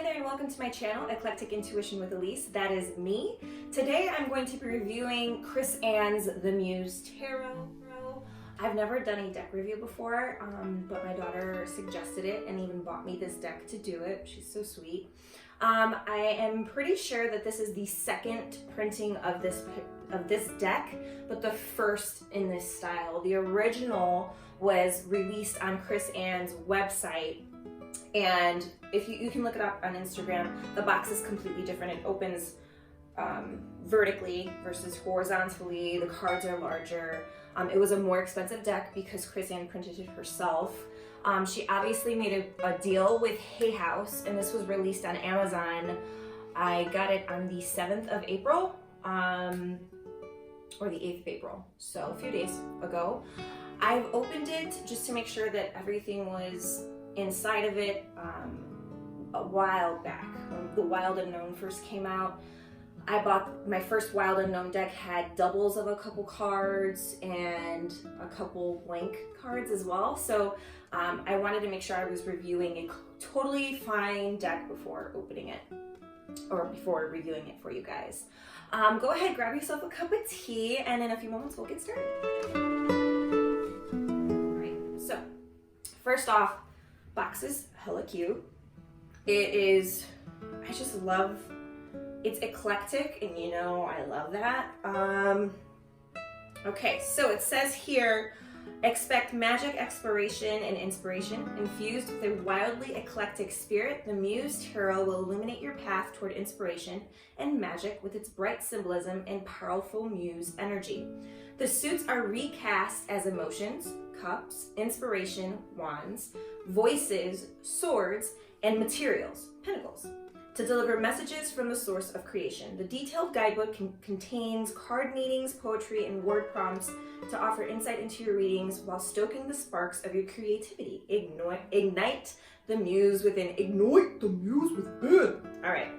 there and welcome to my channel, Eclectic Intuition with Elise. That is me. Today I'm going to be reviewing Chris Ann's The Muse Tarot. I've never done a deck review before, but my daughter suggested it and even bought me this deck to do it. She's so sweet. I am pretty sure that this is the second printing of this deck, but the first in this style. The original was released on Chris Ann's website, and if you can look it up on Instagram. The box is completely different. It opens vertically versus horizontally. The cards are larger. It was a more expensive deck because Chris Ann printed it herself. She obviously made a deal with Hay House, and this was released on Amazon. I got it on the 7th of April, or the 8th of April, so a few days ago. I've opened it just to make sure that everything was inside of it a while back. When the Wild Unknown first came out, I bought my first Wild Unknown deck, had doubles of a couple cards and a couple blank cards as well. So I wanted to make sure I was reviewing a totally fine deck before opening it, or before reviewing it for you guys. Go ahead, grab yourself a cup of tea, and in a few moments we'll get started. All right, so first off, box is hella cute. It is, I just love, it's eclectic, and you know I love that. Okay, so it says here, expect magic, exploration, and inspiration. Infused with a wildly eclectic spirit, the Muse Tarot will illuminate your path toward inspiration and magic with its bright symbolism and powerful muse energy. The suits are recast as emotions, cups, inspiration, wands, voices, swords, and materials, pentacles, to deliver messages from the source of creation. The detailed guidebook contains card meanings, poetry, and word prompts to offer insight into your readings while stoking the sparks of your creativity. Ignite the muse within. Ignite the muse within. All right.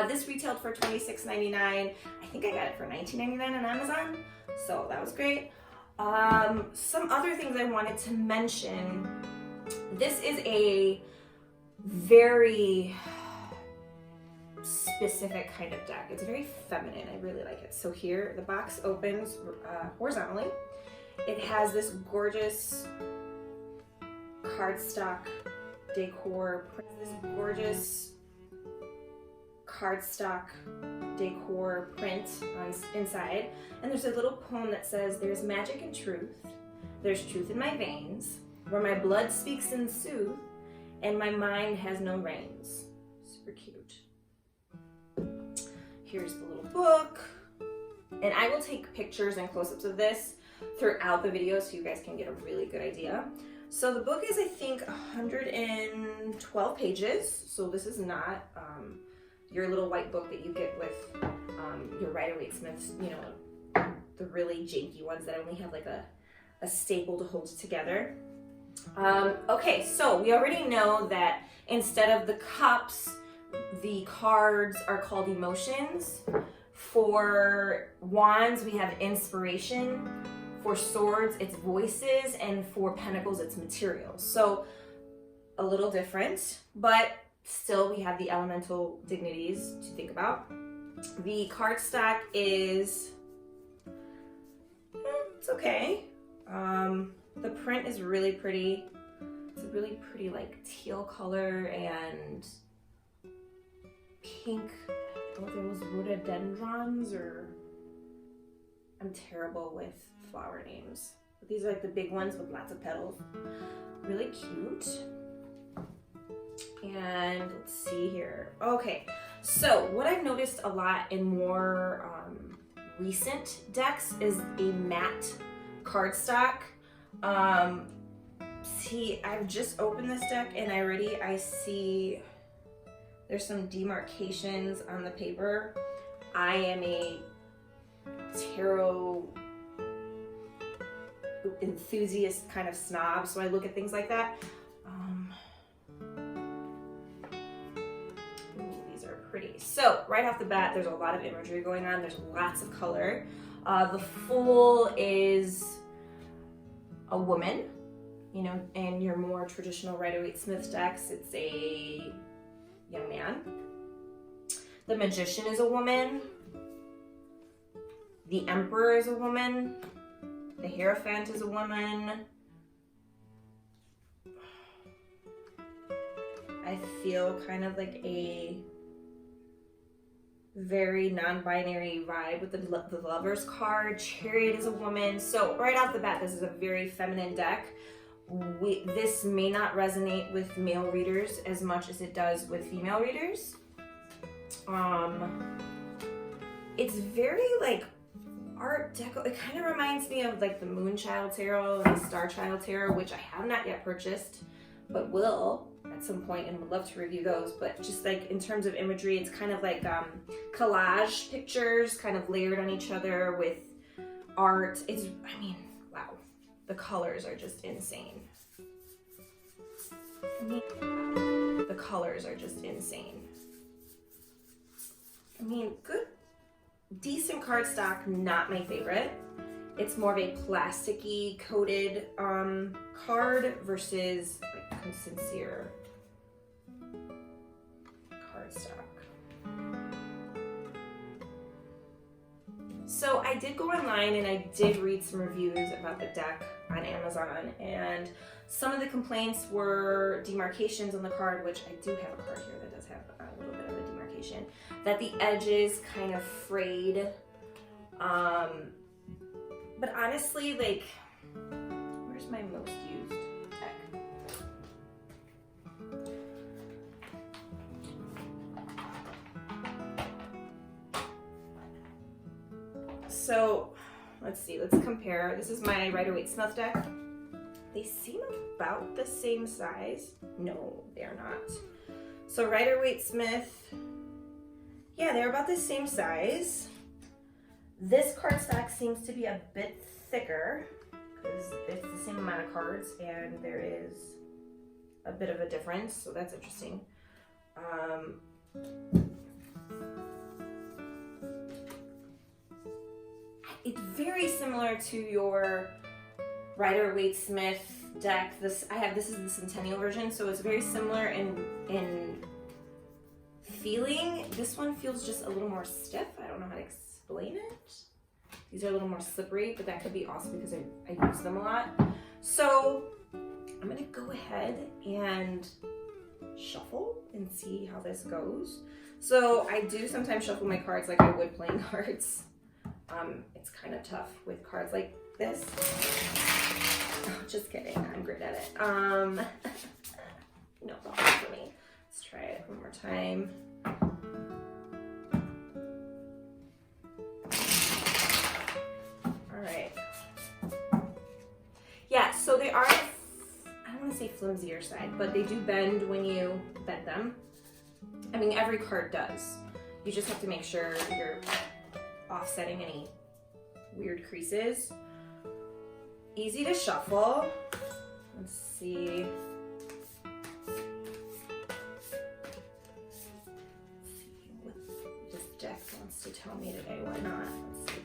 This retailed for $26.99. I think I got it for $19.99 on Amazon, so that was great. Some other things I wanted to mention. This is a very specific kind of deck. It's very feminine. I really like it. So here, the box opens horizontally. It has this gorgeous cardstock decor, this gorgeous cardstock decor print on inside, and there's a little poem that says, "There's magic in truth, there's truth in my veins, where my blood speaks in sooth, and my mind has no reins." Super cute. Here's the little book, and I will take pictures and close-ups of this throughout the video so you guys can get a really good idea. So the book is, I think, 112 pages, so this is not your little white book that you get with your Rider-Waite-Smiths, you know, the really janky ones that only have like a staple to hold it together. Okay, so we already know that instead of the cups, the cards are called emotions. For wands, we have inspiration. For swords, it's voices. And for pentacles, it's materials. So a little different, but still we have the elemental dignities to think about. The cardstock is, it's okay. The print is really pretty. It's a really pretty like teal color and pink. I don't know if it was rhododendrons, or I'm terrible with flower names. But these are like the big ones with lots of petals. Really cute. And let's see here. Okay, so what I've noticed a lot in more recent decks is a matte cardstock. See, I've just opened this deck and I see there's some demarcations on the paper. I am a tarot enthusiast kind of snob, so I look at things like that. These are pretty. So right off the bat, there's a lot of imagery going on. There's lots of color. The Fool is a woman, you know, in your more traditional Rider-Waite-Smith decks. It's a young man. The Magician is a woman. The Emperor is a woman. The Hierophant is a woman. I feel kind of like a very non-binary vibe with the Lovers card. Chariot is a woman. So right off the bat, this is a very feminine deck. This may not resonate with male readers as much as it does with female readers. It's very like Art Deco. It kind of reminds me of like the Moonchild Tarot and the Starchild Tarot, which I have not yet purchased, but will at some point and would love to review those. But just like in terms of imagery, it's kind of like collage pictures kind of layered on each other with art. It's, I mean, wow. The colors are just insane. The colors are just insane. I mean, good, decent cardstock, not my favorite. It's more of a plasticky coated card versus like sincere cardstock. So I did go online and I did read some reviews about the deck on Amazon, and some of the complaints were demarcations on the card, which I do have a card here that does have a little bit of a demarcation, that the edges kind of frayed. But honestly, like, where's my most used deck? So let's see, let's compare. This is my Rider-Waite-Smith deck. They seem about the same size. No, they're not. So Rider-Waite-Smith, yeah, they're about the same size. This cardstock seems to be a bit thicker because it's the same amount of cards and there is a bit of a difference, so that's interesting. It's very similar to your Rider-Waite-Smith deck. This is the Centennial version, so it's very similar in feeling. This one feels just a little more stiff. I don't know how to explain it. These are a little more slippery, but that could be also because I use them a lot. So I'm gonna go ahead and shuffle and see how this goes. So I do sometimes shuffle my cards like I would playing cards. It's kind of tough with cards like this. Oh, just kidding, I'm great at it. No problem for me. Let's try it one more time. All right. Yeah, so they are, I don't want to say flimsier side, but they do bend when you bend them. I mean, every card does. You just have to make sure you're offsetting any weird creases. Easy to shuffle. Let's see. What this deck wants to tell me today. Why not? Let's see.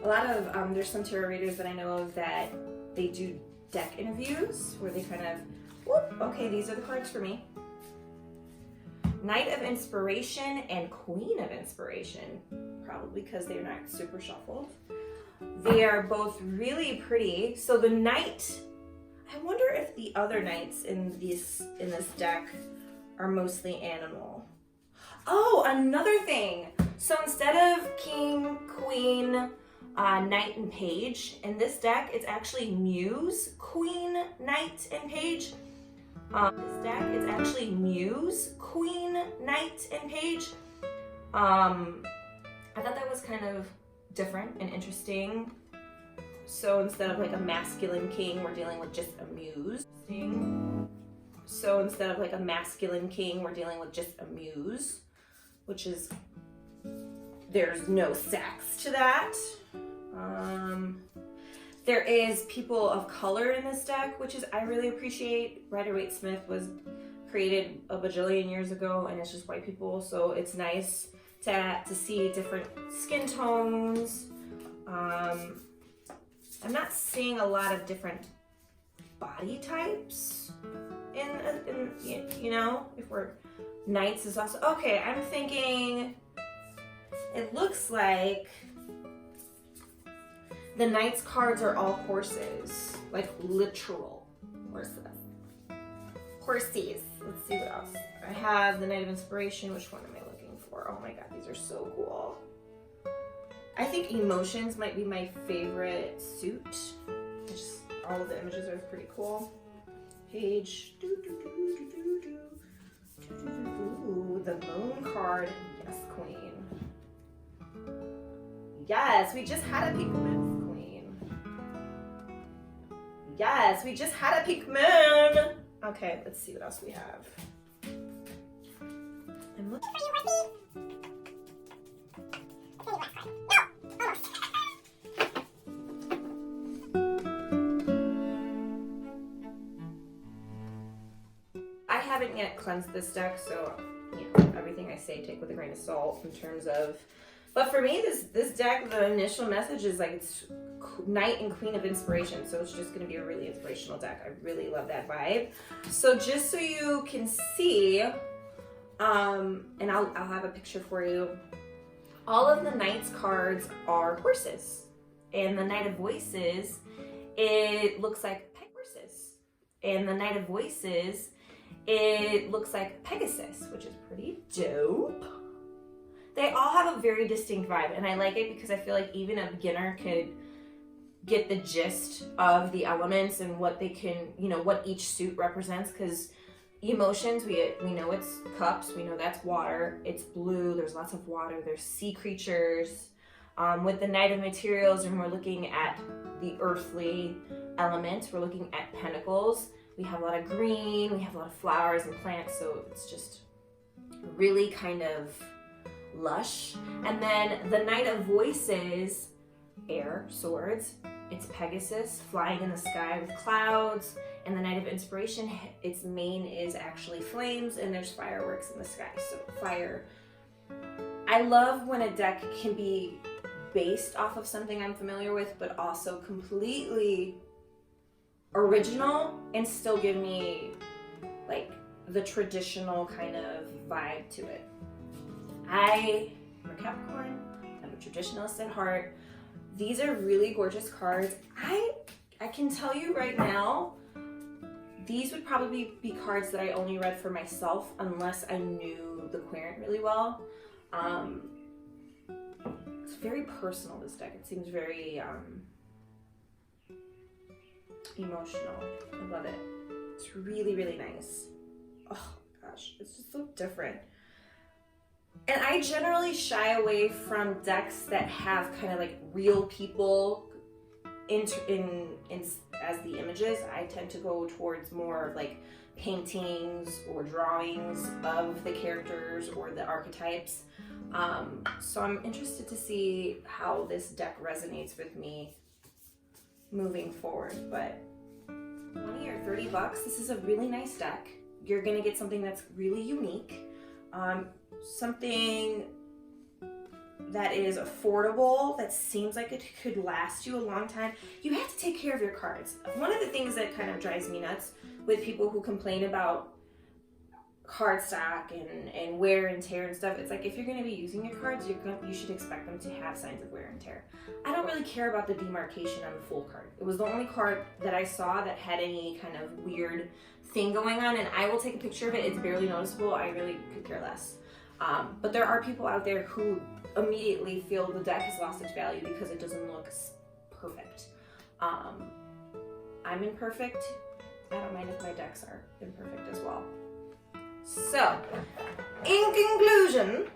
A lot of, there's some tarot readers that I know of that they do deck interviews where they kind of, whoop, okay, these are the cards for me. Knight of Inspiration and Queen of Inspiration, probably because they're not super shuffled. They are both really pretty. So the Knight, I wonder if the other Knights in this deck are mostly animal. Oh, another thing. So instead of King, Queen, Knight, and Page, in this deck, it's actually Muse, Queen, Knight, and Page. This deck, it's actually Muse, Queen, Knight, and Page. I thought that was kind of different and interesting. So instead of like a masculine king, we're dealing with just a muse. So instead of like a masculine king, we're dealing with just a muse, which is, there's no sex to that. There is people of color in this deck, which is, I really appreciate. Rider-Waite-Smith was created a bajillion years ago and it's just white people, so it's nice to see different skin tones. I'm not seeing a lot of different body types in you know, if we're knights is also okay. I'm thinking it looks like the knights cards are all horses, like literal horses. Horsies. Let's see what else. I have the Knight of Inspiration. Which one am I looking for? Oh my god, these are so cool. I think Emotions might be my favorite suit. Just all of the images are pretty cool. Page. Ooh, the Moon card. Yes, Queen. Yes, we just had a pink moon, Queen. Yes, we just had a pink moon. Okay, let's see what else we have. I'm looking for you, Horsey. I haven't yet cleansed this deck, so you know, everything I say take with a grain of salt in terms of. But for me, this deck, the initial message is like it's Knight and Queen of Inspiration, so it's just going to be a really inspirational deck. I really love that vibe. So just so you can see, and I'll have a picture for you. All of the Knights cards are horses, and the Knight of Voices, it looks like horses, and the Knight of Voices, it looks like Pegasus, which is pretty dope. They all have a very distinct vibe, and I like it because I feel like even a beginner could get the gist of the elements and what they can, you know, what each suit represents. Because Emotions, we know it's cups, we know that's water, it's blue, there's lots of water, there's sea creatures. With the Knight of Materials, and we're looking at the earthly element, we're looking at pentacles. We have a lot of green, we have a lot of flowers and plants, so it's just really kind of lush. And then the Knight of Voices, air, swords, it's Pegasus flying in the sky with clouds. And the Knight of Inspiration, its main is actually flames, and there's fireworks in the sky, so fire. I love when a deck can be based off of something I'm familiar with, but also completely original and still give me like the traditional kind of vibe to it. I'm a Capricorn, I'm a traditionalist at heart. These are really gorgeous cards. I can tell you right now, these would probably be cards that I only read for myself unless I knew the querent really well. It's very personal, this deck. It seems very emotional. I love it. It's really, really nice. Oh gosh, it's just so different. And I generally shy away from decks that have kind of like real people as the images. I tend to go towards more like paintings or drawings of the characters or the archetypes. So I'm interested to see how this deck resonates with me moving forward. But $20 or $30, this is a really nice deck. You're gonna get something that's really unique, something that is affordable, that seems like it could last you a long time. You have to take care of your cards. One of the things that kind of drives me nuts with people who complain about card stock and wear and tear and stuff, it's like if you're going to be using your cards, you should expect them to have signs of wear and tear. I don't really care about the demarcation on the full card. It was the only card that I saw that had any kind of weird thing going on, and I will take a picture of it. It's barely noticeable. I really could care less. But there are people out there who immediately feel the deck has lost its value because it doesn't look perfect. I'm imperfect. I don't mind if my decks are imperfect as well. So, in conclusion,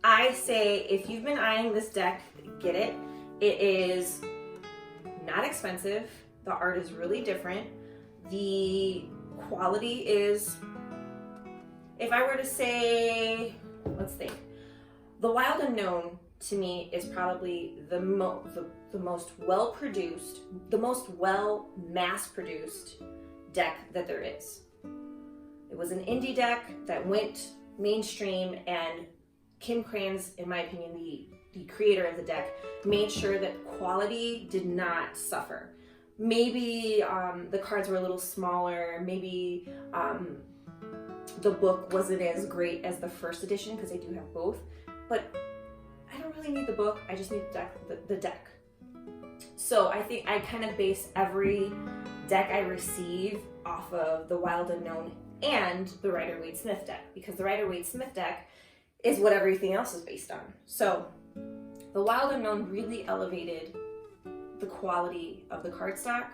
I say if you've been eyeing this deck, get it. It is not expensive. The art is really different. The quality is, if I were to say, let's think, The Wild Unknown to me is probably the most well-produced, the most mass-produced deck that there is. It was an indie deck that went mainstream, and Kim Kranz, in my opinion, the creator of the deck, made sure that quality did not suffer. maybe the cards were a little smaller, maybe the book wasn't as great as the first edition, because I do have both, but I don't really need the book, I just need the deck. So I think I kind of base every deck I receive off of the Wild Unknown and the Rider-Waite-Smith deck, because the Rider-Waite-Smith deck is what everything else is based on. So the Wild Unknown really elevated the quality of the cardstock,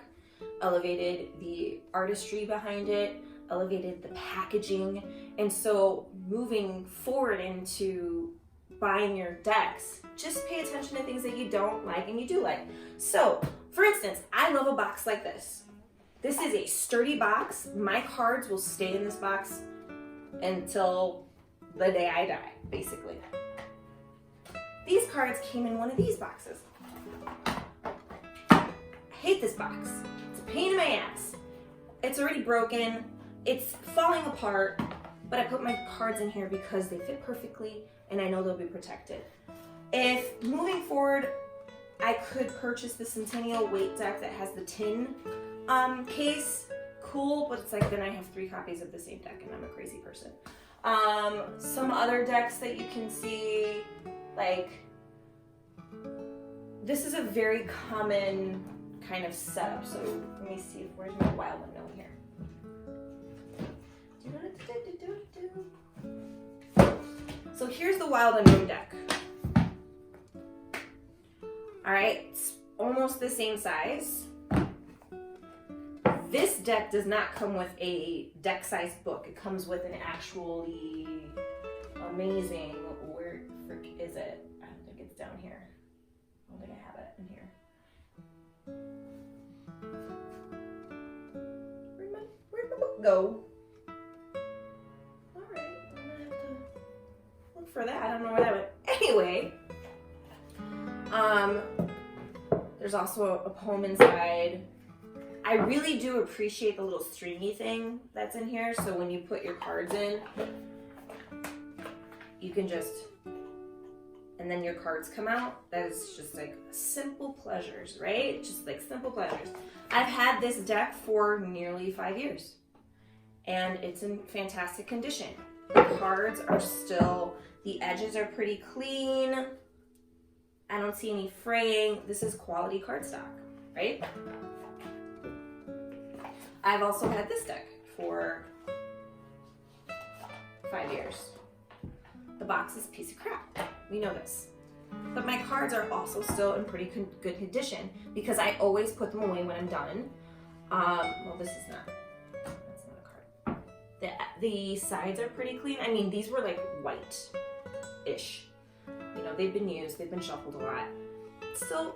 elevated the artistry behind it, elevated the packaging, and so moving forward into buying your decks, just pay attention to things that you don't like and you do like. So, for instance, I love a box like this. This is a sturdy box. My cards will stay in this box until the day I die, basically. These cards came in one of these boxes. I hate this box. It's a pain in my ass. It's already broken. It's falling apart, but I put my cards in here because they fit perfectly and I know they'll be protected. If moving forward, I could purchase the Centennial Weight deck that has the tin case, cool, but it's like then I have 3 copies of the same deck and I'm a crazy person. Some other decks that you can see, like, this is a very common kind of setup. So let me see, where's my Wild Unknown here? So here's the Wild Unknown deck. All right, it's almost the same size. This deck does not come with a deck size book. It comes with an actually amazing, where the frick is it? I don't think it's down here. I don't think I have it in here. Where'd my book go? All right, I'm gonna have to look for that. I don't know where that went. Anyway, there's also a poem inside. I really do appreciate the little stringy thing that's in here. So when you put your cards in, you can just, and then your cards come out. That is just like simple pleasures, right? Just like simple pleasures. I've had this deck for nearly 5 years and it's in fantastic condition. The cards are still, the edges are pretty clean. I don't see any fraying. This is quality cardstock, right? I've also had this deck for 5 years. The box is a piece of crap. We know this. But my cards are also still in pretty good condition because I always put them away when I'm done. Well, this is not, that's not a card. The sides are pretty clean. I mean, these were like white-ish. You know, they've been used, they've been shuffled a lot. Still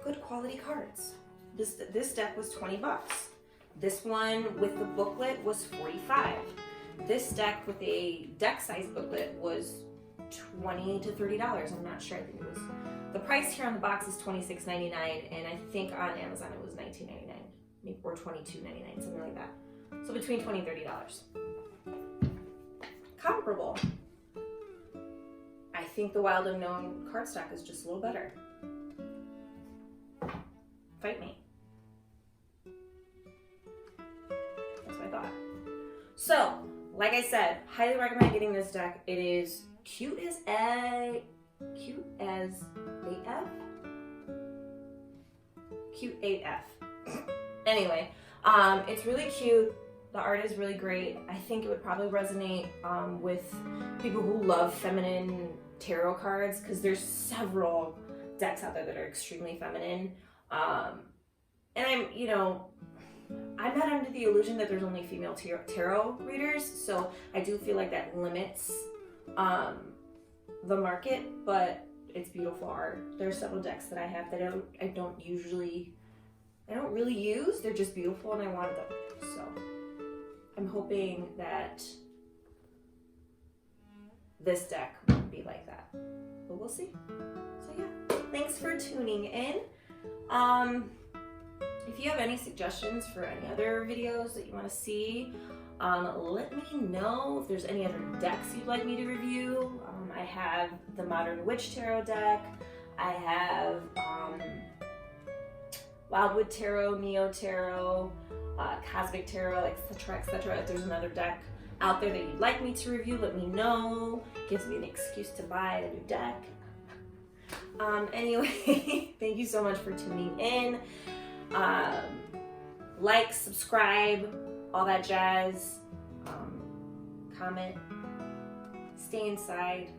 good quality cards. This deck was 20 bucks. This one with the booklet was 45. This deck with a deck size booklet was $20 to $30. I'm not sure. I think it was, the price here on the box is $26.99, and I think on Amazon it was $19.99, maybe, or $22.99, something like that. So between $20 and $30. Comparable. I think the Wild Unknown cardstock is just a little better. Fight me. That's what I thought. So, like I said, highly recommend getting this deck. It is cute as AF. Cute AF. Anyway, it's really cute. The art is really great. I think it would probably resonate with people who love feminine tarot cards, because there's several decks out there that are extremely feminine. And I'm not under the illusion that there's only female tarot readers, so I do feel like that limits the market, but it's beautiful art. There are several decks that I have that I don't really use. They're just beautiful and I wanted them. So I'm hoping that this deck won't be like that, but we'll see. So yeah, thanks for tuning in. If you have any suggestions for any other videos that you want to see, let me know. If there's any other decks you'd like me to review, I have the Modern Witch Tarot deck. I have Wildwood Tarot, Neo Tarot, Cosmic Tarot, etc., etc. If there's another deck out there that you'd like me to review, let me know. Gives me an excuse to buy a new deck. Anyway, thank you so much for tuning in. Like, subscribe, all that jazz. Comment. Stay inside.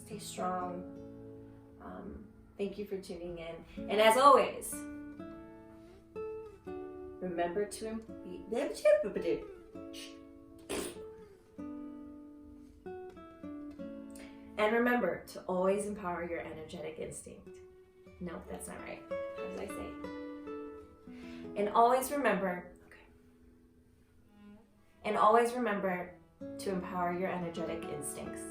Stay strong. Thank you for tuning in. And as always, remember to remember to always empower your energetic instinct. No, that's not right. How did I say? And always remember to empower your energetic instincts.